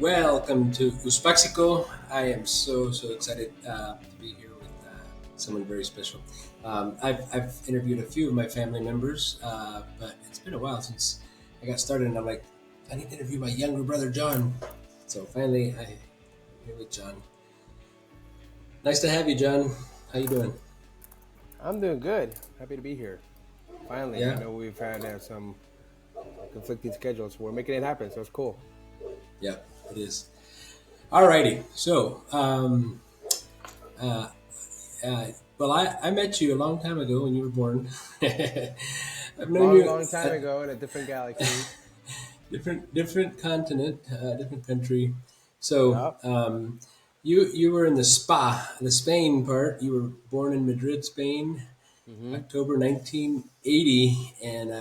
Welcome to Uspaxico. I am so excited to be here with someone very special. I've interviewed a few of my family members, but it's been a while since I got started, and I'm like, I need to interview my younger brother John. So finally, I'm here with John. Nice to have you, John. How you doing? I'm doing good. Happy to be here. Finally, I Yeah, know we've had some conflicting schedules. We're making it happen, so it's cool. yeah, it is. Alrighty. So, uh, well, I met you a long time ago when you were born. I've known Long, you long time at ago in a different galaxy. different continent, different country. So Yup. you were in the Spain part. You were born in Madrid, Spain, Mm-hmm. October 1980, and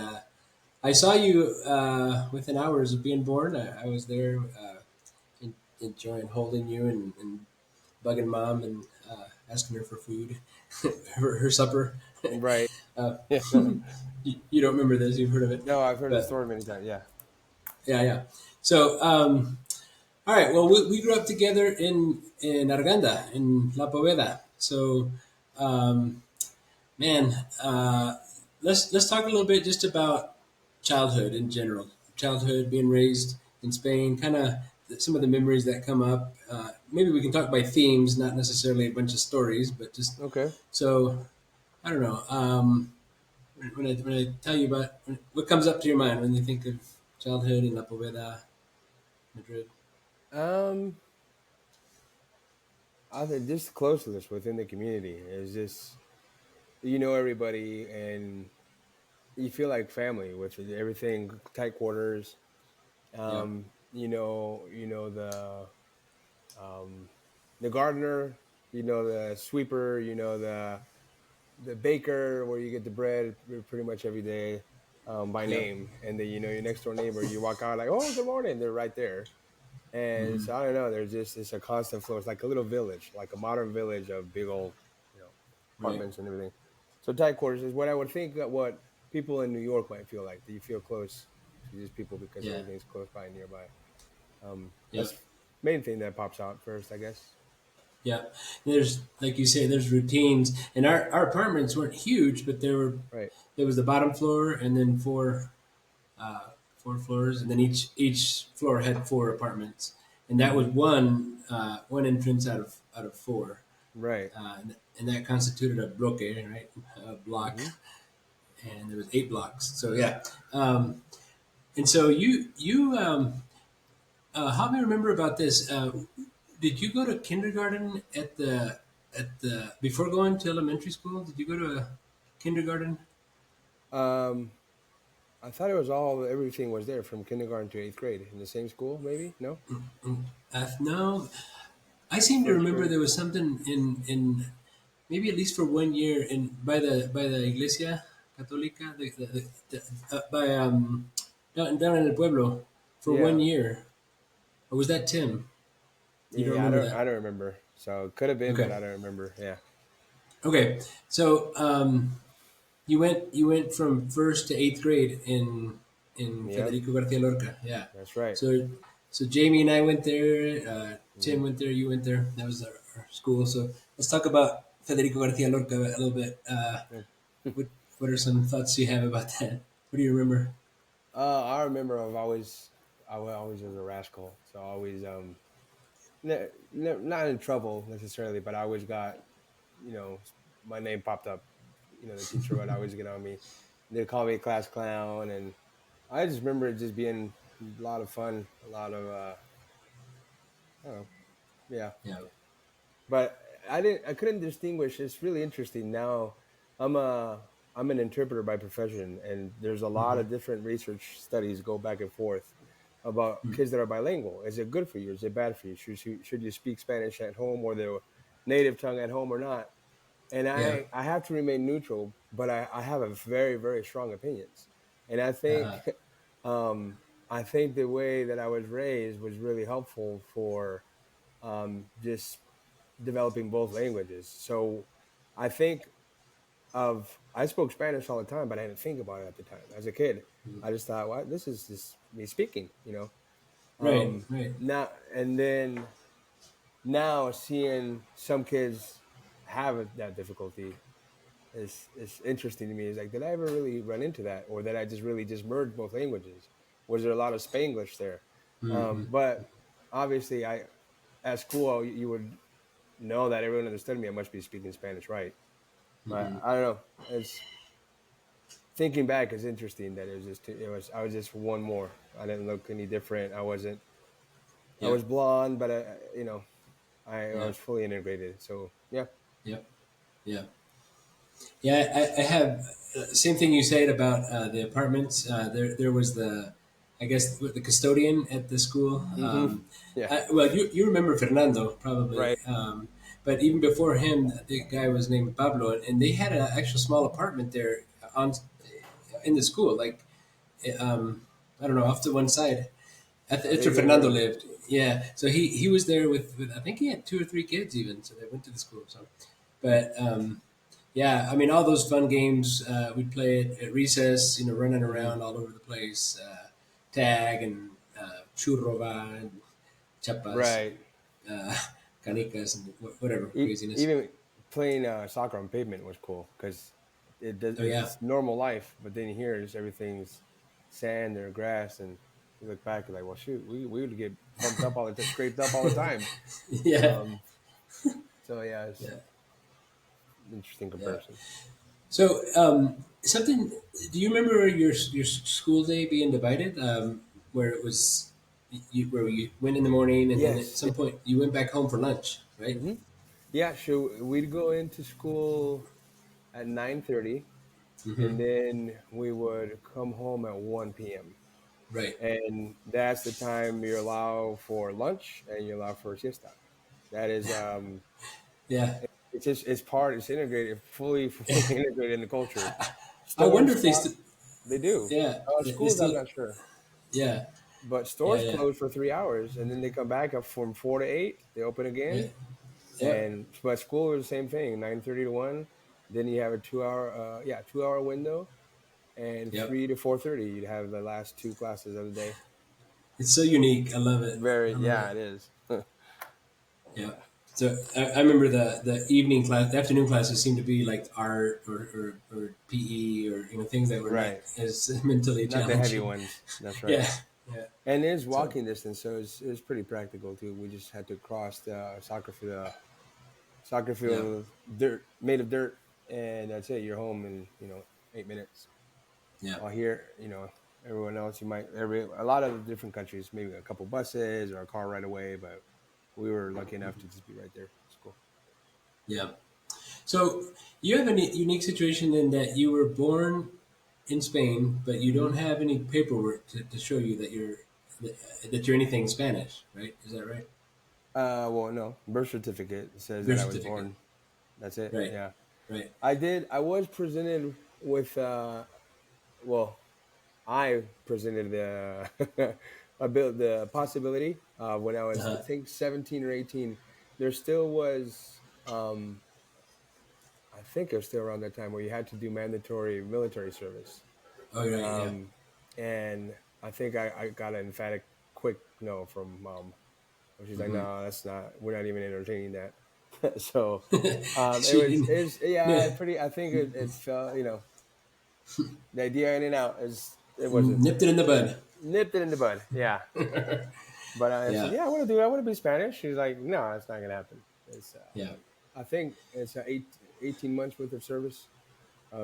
I saw you within hours of being born. I was there, enjoying holding you and bugging mom and asking her for food, her supper. Right. uh, Yeah. you don't remember this? You've heard of it, No, I've heard the but story many times. Yeah. yeah, yeah. So. All right. Well, we grew up together in Arganda, in La Poveda. So, um, man, let's talk a little bit just about childhood in general. Childhood, being raised in Spain, kind of some of the memories that come up. Maybe we can talk by themes, not necessarily a bunch of stories, but just Okay. so I don't know. When I tell you about what comes up to your mind when you think of childhood in La Poveda, Madrid. Um, I think just closeness within the community is just everybody and you feel like family, which is everything tight quarters. Yeah. Um, the gardener, the sweeper, the baker where you get the bread pretty much every day by Yep. name, and then your next door neighbor, you walk out like, oh, good morning, they're right there. And Hmm. so I don't know, there's just it's a constant flow. It's like a little village, like a modern village of big old you know Right. apartments and everything. So tight quarters is what I would think that what people in New York might feel like. Do you feel close to these people because Yeah. everything's close by and nearby? Yep. That's main thing that pops out first, I guess. Yeah. There's like you say, there's routines, and our apartments weren't huge, but Right. there was the bottom floor, and then four floors, and then each floor had four apartments, and that was Hmm. one entrance out of four, Right. and that constituted a bloque, right, a block, Hmm. and there was 8 blocks. So yeah, and so you help me remember about this. Did you go to kindergarten at the before going to elementary school? Did you go to a kindergarten? Um, I thought it was all everything was there from kindergarten to eighth grade in the same school. Maybe no No, I seem to first remember grade. there was something in maybe at least for one year in by the Iglesia Católica by down in el pueblo for one Yeah, year. Or was that Tim? You don't yeah. remember I that? don't remember. So it could have been, but Okay. I don't remember. Yeah. Okay. So you went from first to eighth grade in Yep. Federico Garcia Lorca. Yeah. That's right. So Jamie and I went there. Hmm. Tim went there. You went there. That was our school. So let's talk about Federico Garcia Lorca a little bit. What what are some thoughts you have about that? What do you remember? I remember I always was a rascal. So I always not in trouble necessarily, but I always got you know my name popped up. The teacher would always get on me. They'd call me a class clown, and I just remember it just being a lot of fun, a lot of I don't know, yeah. Yeah. But I couldn't distinguish. It's really interesting now. I'm a I'm an interpreter by profession, and there's a lot Hmm. of different research studies go back and forth about kids that are bilingual. Is it good for you? Is it bad for you? Should you speak Spanish at home or their native tongue at home or not? And Yeah. I have to remain neutral, but I have a very strong opinions, and Uh-huh. um, I think the way that I was raised was really helpful for just developing both languages. So I think I spoke Spanish all the time, but I didn't think about it at the time. As a kid, I just thought, "What? This is just me speaking," Right. Right. Now and then now seeing some kids have that difficulty is interesting to me. Is like, did I ever really run into that, or did I just really just merge both languages? Was there a lot of Spanglish there? Mm-hmm. But obviously, I at school you would know that everyone understood me. I must be speaking Spanish, right? But Mm-hmm. I don't know. It's thinking back is interesting that I was just one more. I didn't look any different. I Yeah. was blonde, but I Yeah. was fully integrated. So yeah. Yeah. Yeah. Yeah. I have same thing you said about the apartments. There was I guess the custodian at the school. Hmm. Yeah. Well, you remember Fernando probably. Right. But even before him, the guy was named Pablo, and they had an actual small apartment there on in the school. Like I don't know, off to one side. I After think I Fernando remember. lived, yeah. So he was there with I think he had two or three kids even. So they went to the school. So, but yeah, I mean all those fun games we'd play at recess. You know, running Hmm. around all over the place, tag and churrova and chapas and Right. uh, canicas and whatever craziness. Even playing soccer on pavement was cool because Oh yeah, it's normal life, but then here it's everything's sand or grass, and you look back and like, well, shoot, we would get bumped up all the scraped up all the time. yeah, Um, so yeah, it's yeah, interesting yeah. comparison. So, something. Do you remember your school day being divided? Where it was, where you went in the morning, and then at Yes. some point you went back home for lunch, right? Hmm. Yeah. So we'd go into school at 9:30, Mm-hmm. and then we would come home at 1 p.m. Right. And that's the time you allow for lunch and you allow for siesta. That is, Yeah. it's integrated, fully integrated in the culture. I wonder Stores if they stop, still. they do. Yeah. They Schools, I'm still. not sure, Yeah. but Yeah. stores Yeah. close for 3 hours and then they come back up from 4 to 8. They open again, Right. Yep. and but school is the same thing, 9:30 to 1. Then you have a 2 hour, 2 hour window, and Yep. 3 to 4:30 you'd have the last two classes of the day. It's so unique. I love it. Very, I love yeah, it. it is. Yeah. So I remember the evening class, the afternoon classes seemed to be like art or PE or things that were not Right. as mentally Not the heavy challenging. ones. That's right. Yeah. Yeah. And it's So walking distance, so it's pretty practical too. We just had to cross the soccer yeah. field, dirt made of dirt, and that's it. You're home in 8 minutes. Yeah. While here, everyone else, a lot of different countries, maybe a couple buses or a car right away, but we were lucky enough to just be right there. It's cool. Yeah. So you have a unique situation in that you were born in Spain, but you Hmm. don't have any paperwork to show you that you're anything Spanish, right? Is that right? Well, no, birth certificate says that Birth I was certificate. born. That's it. Right. Yeah, Right. I did. I was presented with well, I presented the possibility when I was, I Uh-huh. think, 17 or 18. There still was, I think it was still around that time where you had to do mandatory military service. Oh, you're right. Yeah. Um, and I think I got an emphatic quick no from mom. She's like, Mm-hmm. no, that's not, we're not even entertaining that. So She didn't. yeah, Yeah. pretty, I think it felt, the idea in and out it wasn't. Nipped it in the bud. Nipped it in the bud. Yeah. But I said, Yeah. yeah, I want to do it. I want to be Spanish. She's like, no, it's not going to happen. It's, Yeah. I think it's 18 months worth of service,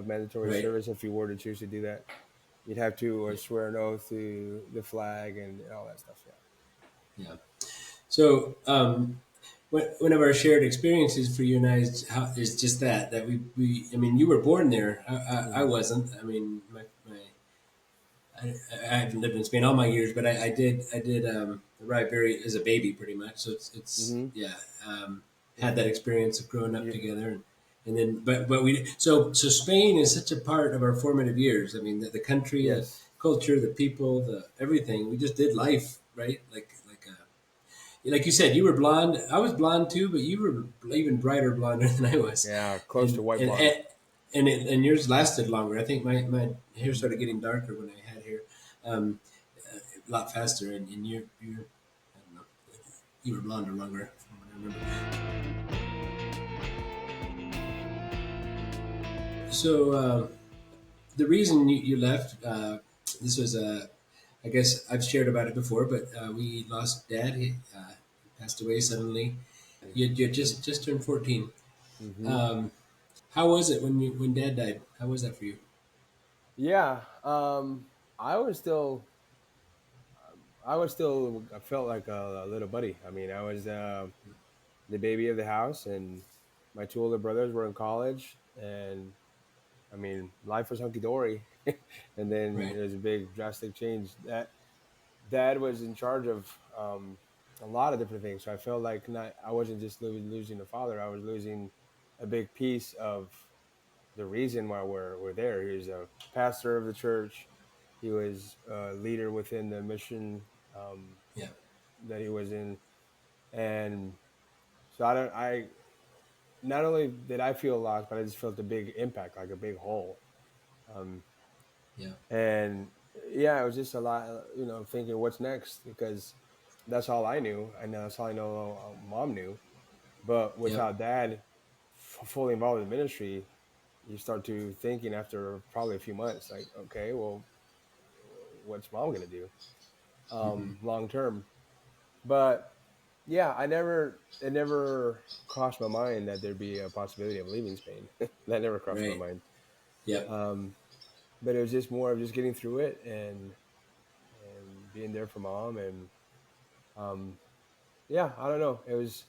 mandatory Right. service. If you were to choose to do that, you'd have to swear an oath to the flag and all that stuff. Yeah. Yeah. So, one of our shared experiences for you and I is just that we I mean, you were born there. I Hmm. wasn't. I mean, I haven't lived in Spain all my years, but I did arrive very as a baby, pretty much. So it's Hmm. yeah, Yeah. had that experience of growing up You, together, and then but we so Spain is such a part of our formative years. I mean, the country, the yes. culture, the people, the everything. We just did life, right? Like you said, you were blonde. I was blonde too, but you were even brighter blonder than I was, Yeah. Close to and white and blonde. and, and yours lasted longer. I think my hair started getting darker when I had hair. Um, a lot faster, and you're I don't know, you were blonde or longer from what I remember. So the reason you left, this was I guess I've shared about it before, but we lost dad. He passed away suddenly. You just turned 14. Mm-hmm. Um, how was it when dad died? How was that for you? Yeah. I was still, I felt like a little buddy. I mean, I was the baby of the house, and my two older brothers were in college, and I mean, life was hunky dory. And then Right. there was a big drastic change. That dad was in charge of a lot of different things. So I felt like not I wasn't just losing a father. I was losing a big piece of the reason why we're there. He was a pastor of the church. He was a leader within the mission Yeah. that he was in, and so I don't. I not only did I feel lost, but I just felt a big impact, like a big hole. Um, Yeah. and yeah, it was just a lot, thinking what's next, because that's all I knew. I know that's all I know. Mom knew, but Yep. without dad fully involved in the ministry, you start to thinking after probably a few months, like, okay, well, what's mom gonna do Hmm. long term? But yeah, it never crossed my mind that there'd be a possibility of leaving Spain. That never crossed my Right. mind. Yep. Um, but it was just more of just getting through it and being there for mom. And um, yeah, I don't know. It was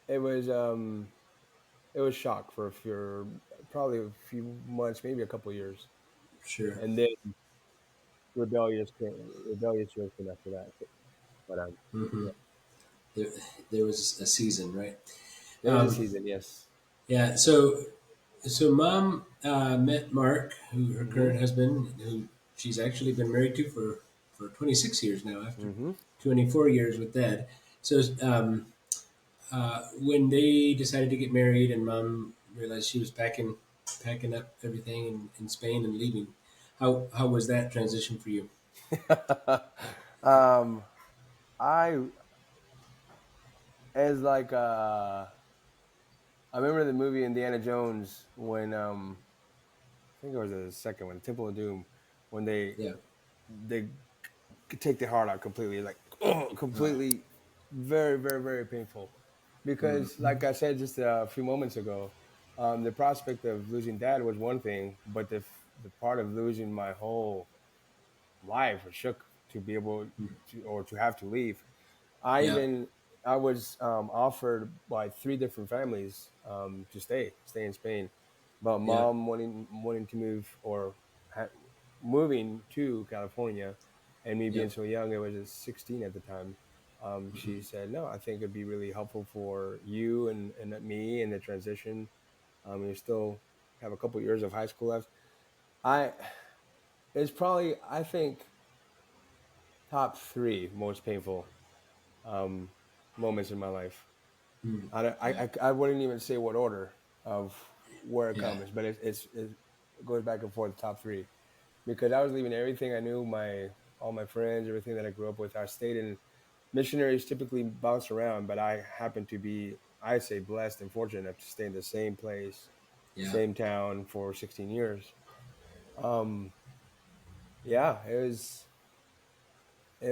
it was shock for probably a few months, maybe a couple of years, Sure. and then rebellious years came after that. But Hmm. yeah, There, there was a season, right? there was a Um, season. Yes. yeah. So mom met Mark, who her Mm-hmm. current husband, who she's actually been married to for 26 years now, after Mm-hmm. 24 years with dad. So when they decided to get married, and mom realized she was packing up everything in Spain and leaving, how was that transition for you? um, I as like I remember the movie Indiana Jones when I think it was the second one, Temple of Doom, when Yeah. they take the heart out completely, like Uh, completely, very, very, very painful. Because, mm, like I said just a few moments ago, the prospect of losing dad was one thing, but the part of losing my whole life was shook to be able to, or to have to leave. I yeah. even I was offered by three different families to stay in Spain, but Yeah. mom wanting to move, or ha- moving to California, and me being Yep. so young, I was just 16 at the time. She Hmm. said, "No, I think it'd be really helpful for you and me in the transition. You still have a couple years of high school left." I It's probably, I think, top three most painful um, moments in my life. Mm. Yeah. I wouldn't even say what order of where it Yeah. comes, but it goes back and forth top three, because I was leaving everything I knew, all my friends, everything that I grew up with. I stayed in missionaries typically bounce around, but I happened to be, I say, blessed and fortunate enough to stay in the same place, Yeah. same town for 16 years. Um, yeah, it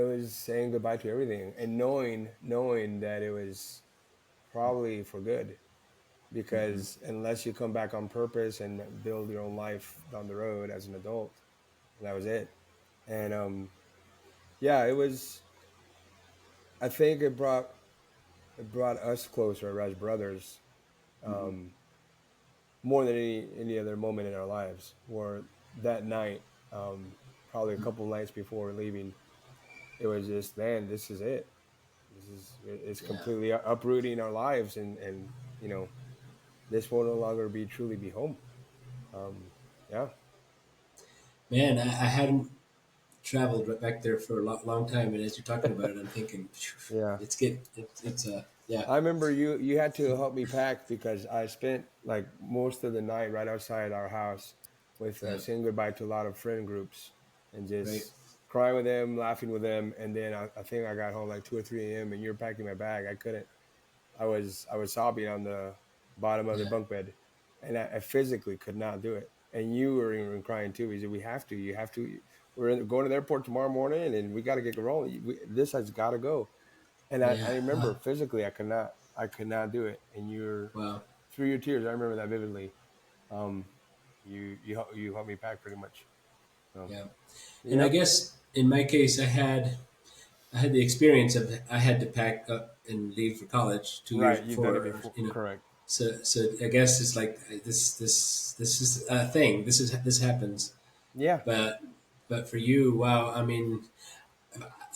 was saying goodbye to everything, and knowing that it was probably for good, Hmm. because unless you come back on purpose and build your own life down the road as an adult, that was it. And yeah, it was, I think it brought us closer as brothers, Hmm. um more than any other moment in our lives, where that night, probably a couple nights before leaving, it was just, man, this is it. It's Yeah. completely uprooting our lives, and you know this will no longer be home. um yeah. Man, I hadn't traveled right back there for a long time, and as you're talking about it, I'm thinking, phew, Yeah, it's yeah. I remember you had to help me pack, because I spent like most of the night right outside our house with Yeah. saying goodbye to a lot of friend groups, and Right. just crying with them, laughing with them, and then I think I got home like 2 or 3 a.m. and you're packing my bag. I couldn't. I was sobbing on the bottom of the Yeah. bunk bed, and I physically could not do it. And you were even crying too. He said, "We have to. You have to. Going to the airport tomorrow morning, and we got to get rolling. This has got to go." And I Yeah. remember physically, I could not do it. And you're Wow. through your tears. I remember that vividly. Um, you helped me pack pretty much. So, Yeah. And I yep. guess in my case, I had the experience of I had to pack up and leave for college 2 years Right. You've done it before, before. you know. Correct. So I guess it's like this is a thing. This happens. Yeah. But for you, wow. I mean,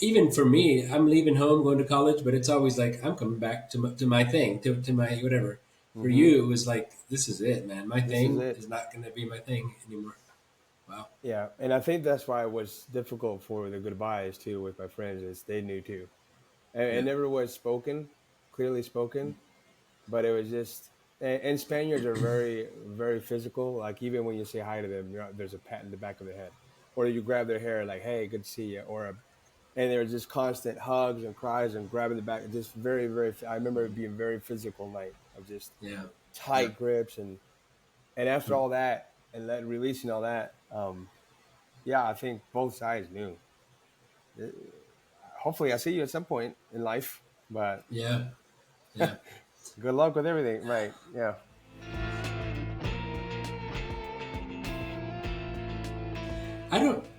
even for me, I'm leaving home, going to college, but it's always like I'm coming back to my thing, to my whatever. For Hmm. you, it was like this is it, man. My This is thing it. is not going to be my thing anymore. Wow. Yeah, and I think that's why it was difficult for the goodbyes too with my friends. Is they knew too. And it Yeah. never was spoken, clearly spoken, but it was just. And Spaniards are very, very physical. Like even when you say hi to them, there's a pat in the back of the head, or you grab their hair, like "Hey, good to see you," and there was just constant hugs and cries and grabbing the back. Just very, very. I remember it being very physical night of just Yeah. Yeah. tight grips and after all that and releasing all that. Yeah, I think both sides knew. Uh, Hopefully, I see you at some point in life, but Yeah. Yeah. good luck with everything. Right? Yeah.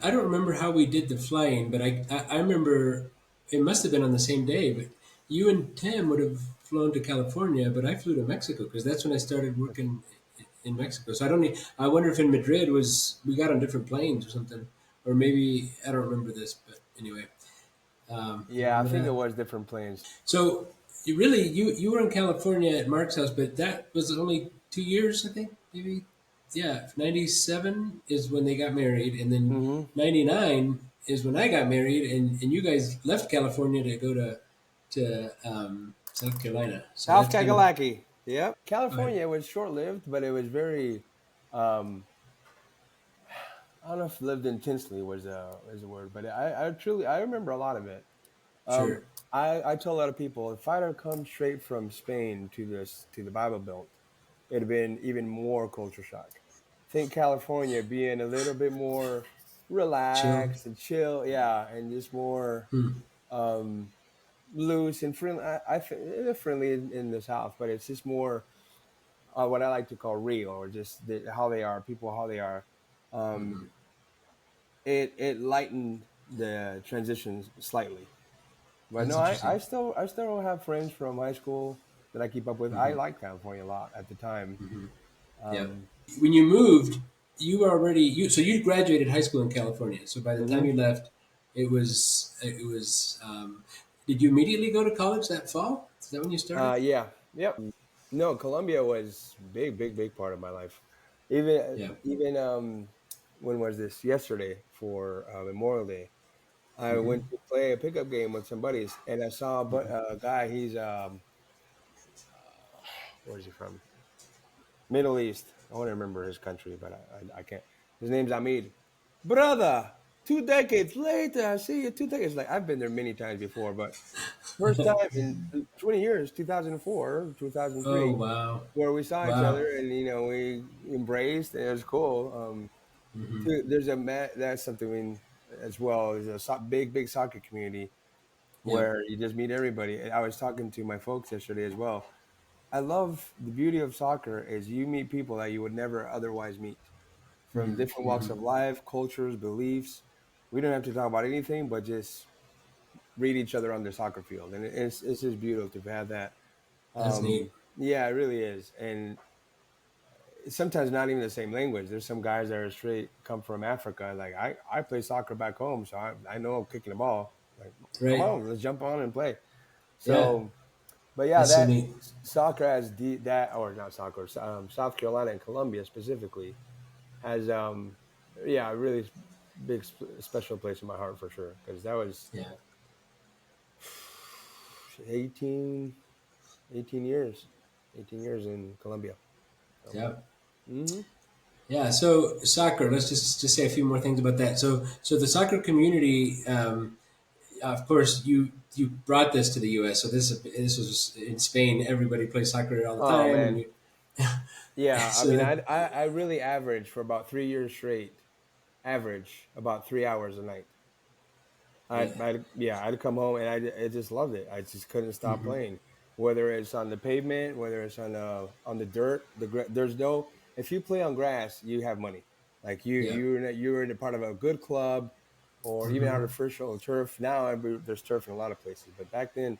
I don't remember how we did the flying, but I remember it must have been on the same day. But you and Tim would have flown to California, but I flew to Mexico because that's when I started working in Mexico. So I don't. I wonder if in Madrid was we got on different planes or something, or maybe I don't remember this. But anyway, you Yeah, I remember think it that? was different planes. So you really you were in California at Mark's house, but that was only 2 years, I think, maybe. Yeah, 97 is when they got married, and then Hmm. 99 is when I got married, and you guys left California to go to South Carolina. So South that's kind of Kakalaki. Yep. all right. California was short lived, but it was very. Um, I don't know if lived intensely was a word, but I truly I remember a lot of it. Um, Sure. I tell a lot of people if I'd have come straight from Spain to the Bible Belt, it'd have been even more culture shock. Think California being a little bit more Chill. relaxed and chill, yeah, and just more Hmm. um, loose and friendly. I think they're friendly in the South, but it's just more what I like to call real, or just how they are, people how they are. Um, Hmm. it lightened the transitions slightly. But That's no, interesting. I still have friends from high school that I keep up with. I Hmm. like California a lot at the time. Hmm. Yeah. Um, When you moved, you were already so you graduated high school in California. So by the time mhm. you left, it was. Did you immediately go to college that fall? Is that when you started? Yeah, yep. No, Colombia was big, big, big part of my life. Yeah. Even when was this? Yesterday for Memorial Day. I Hmm. went to play a pickup game with some buddies, and I saw Hmm. a guy. He's where's he from? Middle East. I want to remember his country, but I can't. His name's Amid. Brother, 2 decades later, I see you 2 decades. Like I've been there many times before, but first time in 20 years, 2004, Oh 2003, wow, where we saw each wow. other and we embraced, and it was cool. Hmm. There's that's something as well. There's a big, big soccer community Yeah. where you just meet everybody. And I was talking to my folks yesterday as well. I love the beauty of soccer is you meet people that you would never otherwise meet from different walks Hmm. of life, cultures, beliefs. We don't have to talk about anything, but just read each other on the soccer field, and it's just beautiful to have that. That's neat. Yeah, it really is, and it's sometimes not even the same language. There's some guys that are straight come from Africa. Like I play soccer back home, so I know I'm kicking the ball. Like, come Right. on, let's jump on and play. Yeah. So, but yeah, That's so that neat. soccer has that or not soccer. South Carolina and Columbia specifically has yeah, a really big special place in my heart for sure because that was Yeah. 18, 18 years, 18 years in Colombia. So, Yeah. hmm Yeah. So soccer. Let's just say a few more things about that. So the soccer community. Of course, you brought this to the U.S. So this was in Spain. Everybody plays soccer all the Oh time, and man, you. yeah. I mean, So I really averaged for about 3 years straight. Average about 3 hours a night. yeah. I'd come home and I just loved it. I just couldn't stop Hmm. playing. Whether it's on the pavement, whether it's on the dirt, there's no. If you play on grass, you have money. Like Yeah. you're in a part of a good club, or even Hmm. artificial turf. Now there's turf in a lot of places, but back then,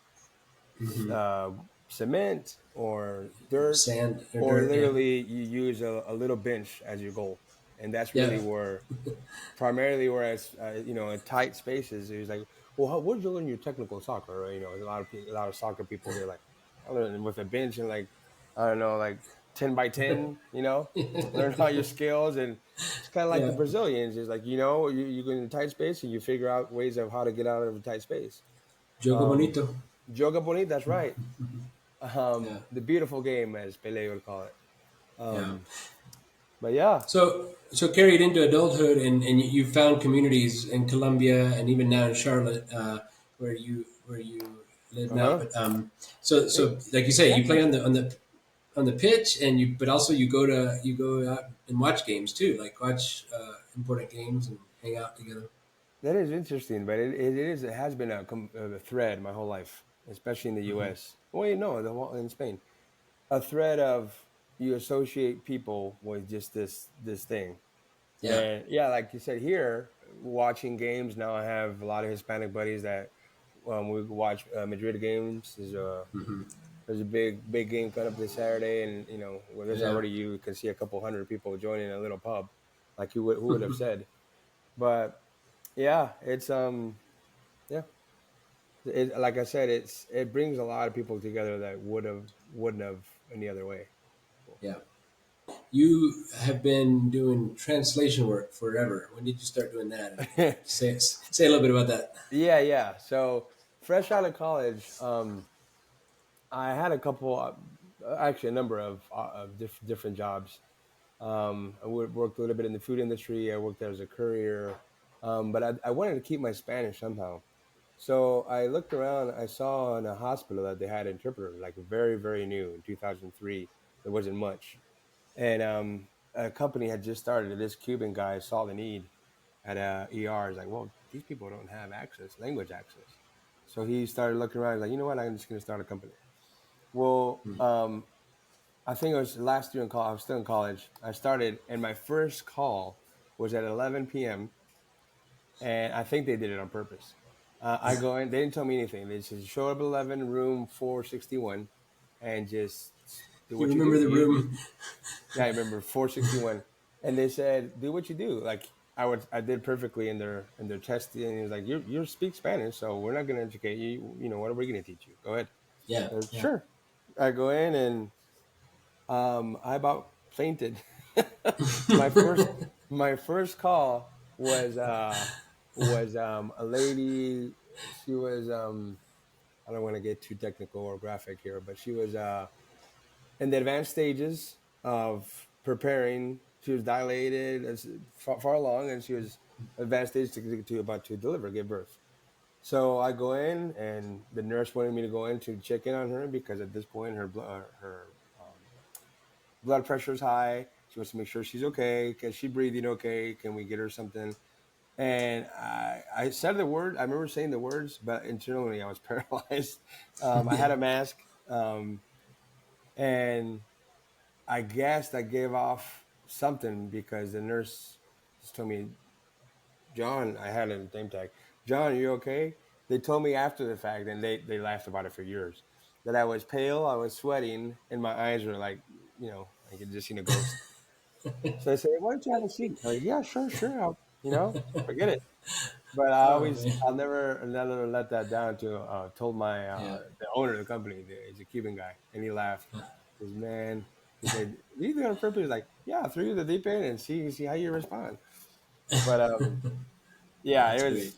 Hmm. cement or dirt, Sand or or dirt. Yeah. literally you use a little bench as your goal, and that's really Yeah. where primarily, whereas in tight spaces, it was like, well, where'd you learn your technical soccer? Or, a lot of soccer people here, like I learned with a bench and like I don't know, like 10 by 10. Learn all your skills, and it's kind of like the Yeah. Brazilians. Is like you go in a tight space and you figure out ways of how to get out of a tight space. Jogo Um, bonito. Joga bonito, that's right. Yeah. The beautiful game, as Pele would call it. Yeah. Um, but yeah, So carried into adulthood, and you found communities in Colombia and even now in Charlotte, where you live uh now. huh, But so like you say, yeah. you play on the pitch, and but also you go out and watch games too, like watch important games and hang out together. That is interesting, but it has been a thread my whole life, especially in the Hmm. U.S. Well, no, in Spain, a thread of you associate people with just this thing, Yeah. and yeah, like you said here, watching games. Now I have a lot of Hispanic buddies that we watch Madrid games. Hmm. There's a big game coming up this Saturday, and well, there's Yeah. already you can see a couple hundred people joining a little pub, like who would have said, but yeah, it's yeah. Like I said, it brings a lot of people together that wouldn't have any other way. Yeah. You have been doing translation work forever. When did you start doing that? And say a little bit about that. Yeah, yeah. So fresh out of college, I had a couple, actually a number of different jobs. Worked a little bit in the food industry. I worked there as a courier, but I wanted to keep my Spanish somehow. So I looked around. I saw in a hospital that they had interpreter, like very very new in 2003. There wasn't much, and a company had just started. This Cuban guy saw the need at ER. He's like, well, these people don't have language access. So he started looking around. He's like, you know what? I'm just going to start a company. Well, I think it was last year in college. I was still in college. I started, and my first call was at 11 p.m. And I think they did it on purpose. I go in. They didn't tell me anything. They said show up at 11, room 461, and just do You what you remember do. the You room? Yeah, I remember 461, and they said do what you do. Like I did perfectly in their test, and he was like, you speak Spanish, so we're not going to educate you. What are we going to teach you? Go ahead. Yeah. Yeah. Sure. I go in and I about fainted. my first my first call was a lady. She was I don't want to get too technical or graphic here, but she was in the advanced stages of preparing. She was dilated as far along, and she was advanced stage to about to deliver, give birth. So I go in, and the nurse wanted me to go in to check in on her because at this point her blood pressure is high. She wants to make sure she's okay. Can she breathing okay? Can we get her something? And I said the word. I remember saying the words, but internally I was paralyzed. I had Yeah. a mask, and I guessed I gave off something because the nurse just told me, John, I had a name tag. John, are you okay? They told me after the fact, and they laughed about it for years, that I was pale, I was sweating, and my eyes were like, I could just seen a ghost. So they said, why don't you have a seat? I'm like, yeah, sure, sure. Forget it. But Oh man. I'll never let that down. Told my Yeah. the owner of the company, he's a Cuban guy, and he laughed. He says, man, he said, you do it on purpose? Like, yeah, throw you the deep end and see how you respond. But yeah, it That's great. was.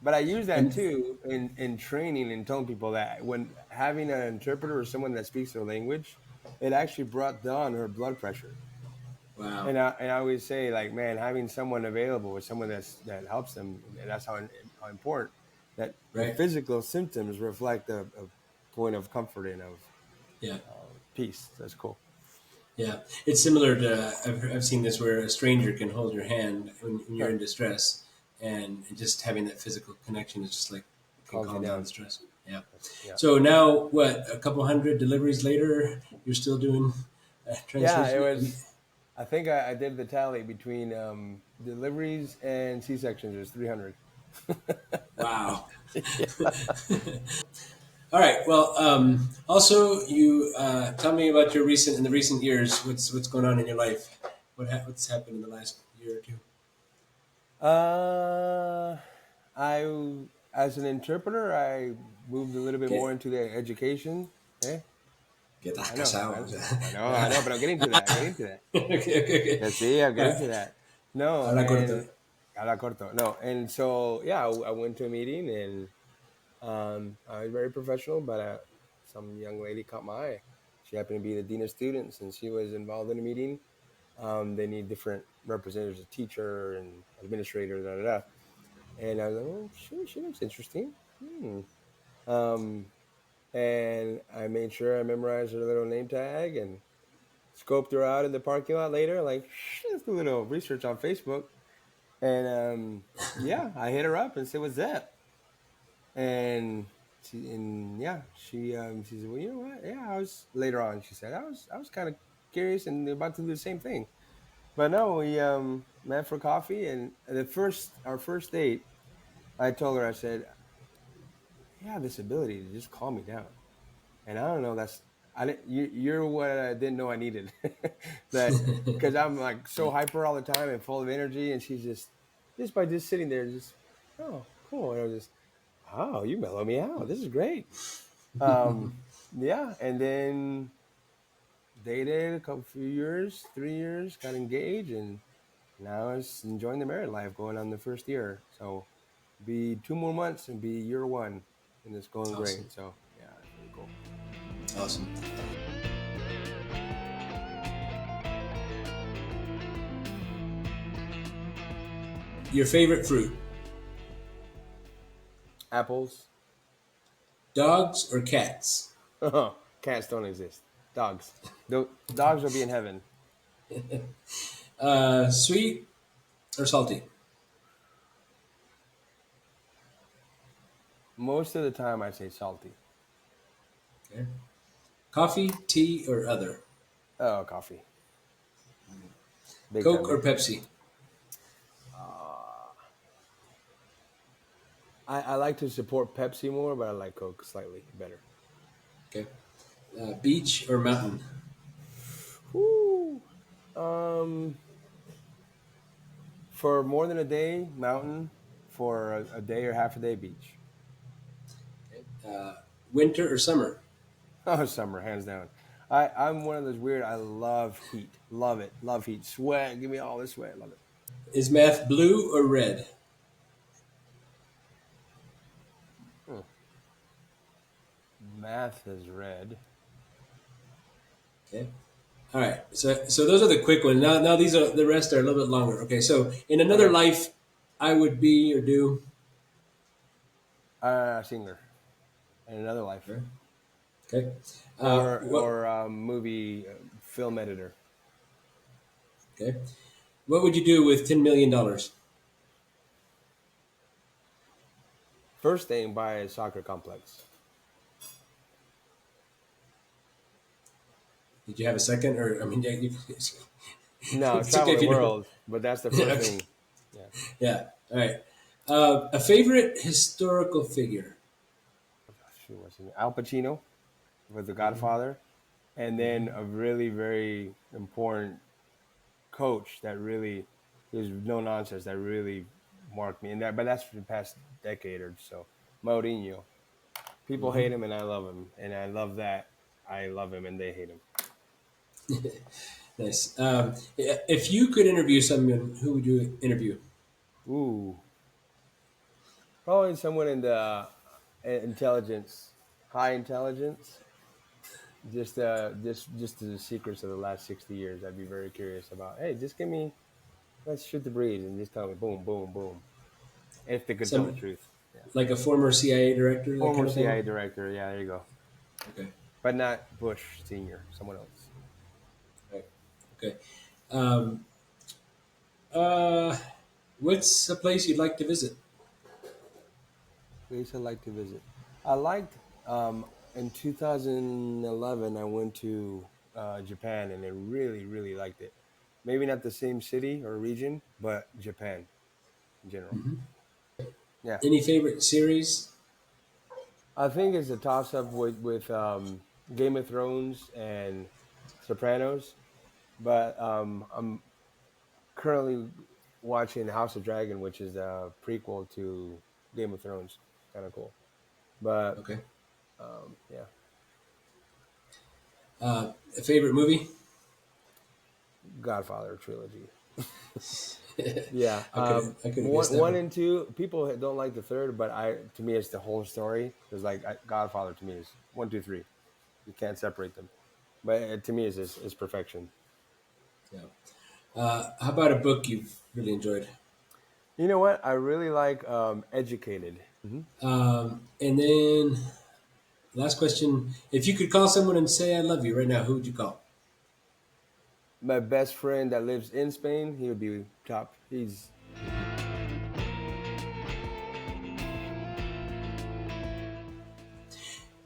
But I use that And too in training and telling people that when having an interpreter or someone that speaks their language, it actually brought down her blood pressure. Wow. And I always say, like, man, having someone available with someone that helps them, and that's how important that the Right. physical symptoms reflect a point of comfort and of Yeah. peace. That's cool. Yeah. It's similar to I've seen this where a stranger can hold your hand when you're Huh. in distress, and just having that physical connection is just like can Calms you calm down the down. stress. Yeah. Yeah. So now, what? A couple hundred deliveries later, you're still doing Yeah, it translation. was. I think I did the tally between deliveries and C sections. It was 300. Wow. Yeah. All right. Well, also, you tell me about your recent in the recent years. What's going on in your life? What's happened in the last year or two? Uh, I as an interpreter, I moved a little bit more Get into the education. Eh? get I know, casado. I know, but I'm getting to that. I'm getting to that. Okay. Okay. Yeah, see, I'm All getting right. to that. No, Habla corto. and habla corto. No, and so yeah, I went to a meeting and I was very professional, but some young lady caught my eye. She happened to be the dean of students, and she was involved in a meeting. They need different representatives, a teacher and administrator, da da da. And I was like, oh, she looks interesting. Hmm. Um, and I made sure I memorized her little name tag and scoped her out in the parking lot later. Like, let's do a little research on Facebook. And yeah, I hit her up and said, "What's up?" And she said, "Well, you know what? Yeah, I was later on." She said, "I was kind of curious and about to do the same thing." But no, we met for coffee, and our first date, I told her, I said, "You have this ability to just calm me down." And I don't know, that's I didn't you're what I didn't know I needed. That because I'm like so hyper all the time and full of energy, and she's just by just sitting there, just oh cool, and I was just oh you mellow me out. This is great. Um, yeah, and then dated a couple few years, 3 years, got engaged, and now it's enjoying the married life, going on the first year. So be 2 more months and be year one, and it's going Awesome. great. So yeah, it's really cool. Awesome. Your favorite fruit? Apples. Dogs or cats? Cats don't exist. Dogs. Dogs will be in heaven. Sweet or salty? Most of the time, I say salty. Okay. Coffee, tea, or other? Oh, coffee. Big time, Coke or big time. Pepsi? Uh, I like to support Pepsi more, but I like Coke slightly better. Okay. Beach or mountain? Woo. Um, for more than a day, mountain. For a day or half a day, beach. Okay. Winter or summer? Oh, summer, hands down. I'm one of those weird. I love heat. Love it. Love heat. Sweat. Give me all the sweat. Love it. Is math blue or red? Hmm. Math is red. Okay. All right. So those are the quick ones. Now these are the rest are a little bit longer. Okay. So in another Okay. life, I would be or do. Singer in another life, Okay. Okay. What? or movie film editor. Okay. What would you do with $10 million? First thing, buy a soccer complex. Did you have a second, or I mean, yeah, No, it's okay travel if the you don't. world, but that's the first Okay. thing. Yeah. Yeah. All right. A favorite historical figure. Shoot, what's his name? Al Pacino with The Hmm. Godfather, and then a really very important coach that really is no nonsense that really marked me, and but that's for the past decade or so. Mourinho. People hate Hmm. him, and I love him, and I love that. I love him, and they hate him. Nice. If you could interview someone, who would you interview? Ooh, probably someone in the intelligence, high intelligence. Just the secrets of the last 60 years. I'd be very curious about. Hey, just give me. Let's shoot the breeze and just tell me, boom, boom, boom. If they could tell the Some truth. Yeah. like a former CIA director, that kind Former of CIA thing. director. Yeah, there you go. Okay. But not Bush Senior. Someone else. Right. Okay. Um, uh, what's a place you'd like to visit? Place I'd like to visit. I liked in 2011. I went to Japan and I really, really liked it. Maybe not the same city or region, but Japan in general. Yeah, Any favorite series? I think it's a toss up with Game of Thrones and Sopranos, but I'm currently watching House of Dragon, which is a prequel to Game of Thrones. Kind of cool, but Okay. yeah, A favorite movie? Godfather trilogy. Yeah, I could have guessed that one one. and two. People don't like the third, but to me, it's the whole story. Because Godfather to me is one, two, three. You can't separate them. But to me, is perfection. Yeah. How about a book you've really enjoyed? You know what? I really like Educated. And then last question: if you could call someone and say "I love you" right now, who would you call? My best friend that lives in Spain, he would be top.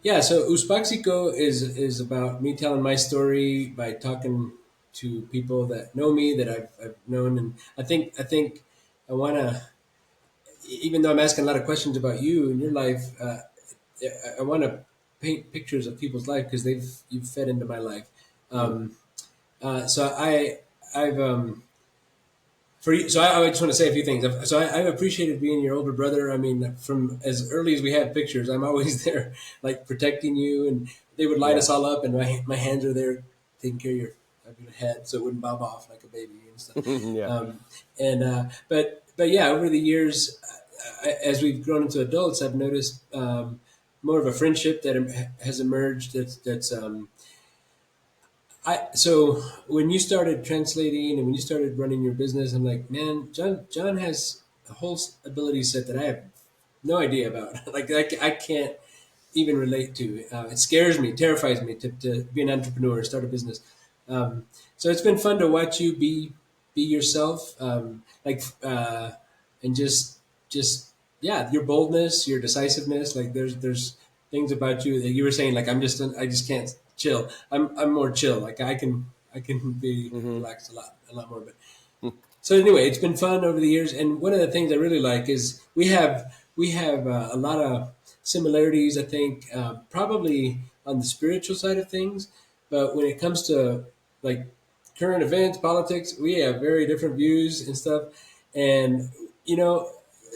Yeah, so Uspaxico is about me telling my story by talking to people that know me that I've known, and I think I want to, even though I'm asking a lot of questions about you and your life, I want to paint pictures of people's life because you've fed into my life. Mhm. So I've I just want to say a few things. I've appreciated being your older brother. I mean, from as early as we had pictures, I'm always there, like protecting you, and they would light Yeah, us all up, and my hands are there taking care of your head, so it wouldn't bob off like a baby and stuff. yeah, And but yeah, over the years, as we've grown into adults, I've noticed more of a friendship that has emerged. That's so when you started translating and when you started running your business, I'm like, man, John has a whole ability set that I have no idea about. Like I can't even relate to. It scares me, terrifies me to be an entrepreneur, start a business. So it's been fun to watch you be yourself, and just yeah, your boldness, your decisiveness. Like there's things about you that you were saying. Like I just can't chill. I'm more chill. Like I can be hmm relaxed a lot more. But so anyway, it's been fun over the years, and one of the things I really like is we have a lot of similarities. I think probably on the spiritual side of things, but when it comes to like current events, politics, we have very different views and stuff. And you know,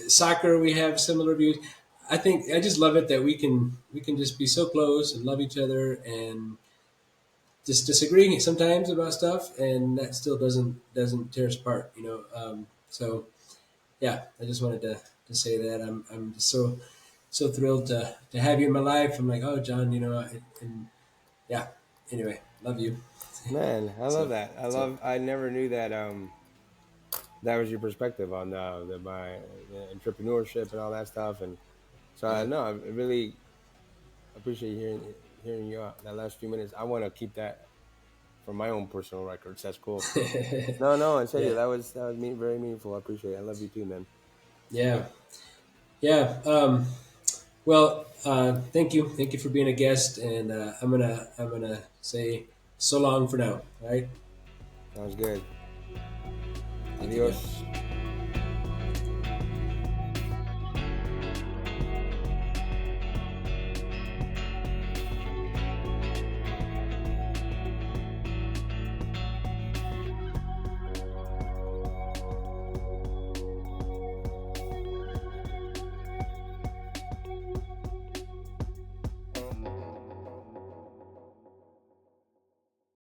soccer, we have similar views. I think I just love it that we can just be so close and love each other and just disagreeing sometimes about stuff, and that still doesn't tear us apart. So yeah, I just wanted to say that I'm just so thrilled to have you in my life. I'm like, oh, John, and yeah. Anyway, love you. Man, I love So that. so I never knew that. That was your perspective on the entrepreneurship and all that stuff. And so I yeah. know I really appreciate hearing you out that last few minutes. I want to keep that for my own personal records. That's cool. No, no, I tell you Yeah, that was very meaningful. I appreciate it. I love you too, man. yeah, yeah. Well, thank you for being a guest, and I'm gonna say so long for now. All right, Sounds good. thank you, man. Adios.